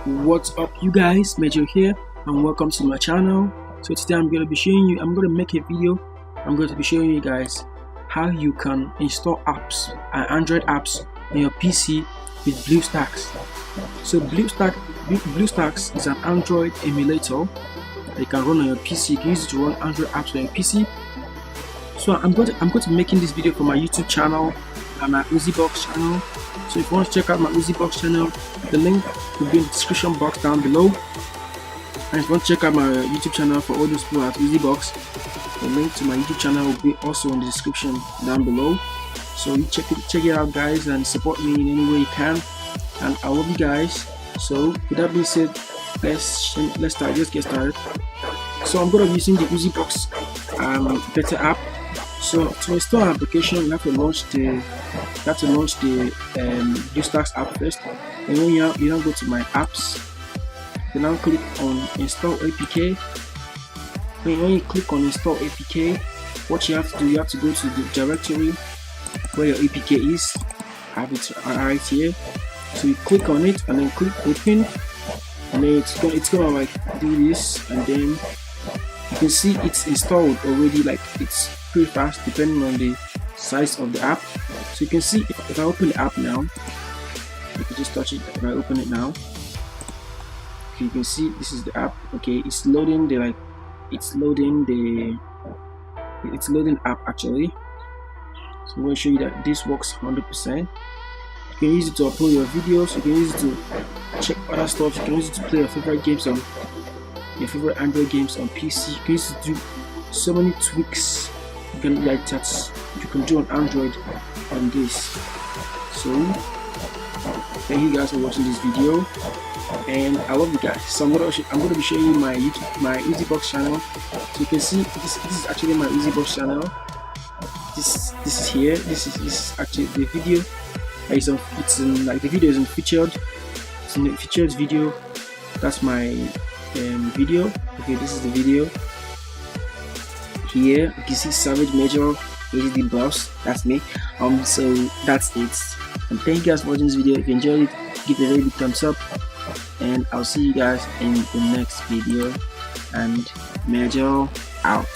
What's up, you guys? Major here, and welcome to my channel. So today I'm going to be showing you, I'm going to make a video. I'm going to be showing you guys how you can install apps and Android apps on your PC with BlueStacks. So BlueStacks is an Android emulator that you can run on your PC. You can use it to run Android apps on your PC. So I'm going to be making this video for my YouTube channel and my UziBox channel. So if you want to check out my UziBox channel, the link will be in the description box down below. And if you want to check out my YouTube channel for all those people at UziBox, the link to my YouTube channel will be also in the description down below. So you check it out, guys, and support me in any way you can. And I love you guys. So with that being said, let's get started. So I'm going to be using the UziBox beta app. So to install an application, you have to launch the BlueStacks app first. And when you now go to my apps, you now click on install APK. When you click on install APK, what you have to do, you have to go to the directory where your APK is. I have it right here. So you click on it and then click open, and then it's gonna like do this, and then you can see it's installed already. Like it's pretty fast depending on the size of the app. So you can see if I open the app now, you can just touch it. If I open it now, okay, you can see this is the app. Okay, it's loading it's loading app actually. So I'm going to show you that this works 100%. You can use it to upload your videos. You can use it to check other stuff. You can use it to play your favorite games on your favorite Android games on PC. You can use it to do so many tweaks you can do on Android on this. So thank you guys for watching this video, and I love you guys. So I'm gonna be showing you my UziBox channel. So you can see this is actually my UziBox channel. This is here. This is actually the video. The video is in featured. It's in the featured video. That's my video. Okay, this is the video. Here you can see Savage Major, HD Boss. That's me. So that's it. And thank you guys for watching this video. If you enjoyed it, give it a very big thumbs up. And I'll see you guys in the next video. And Major out.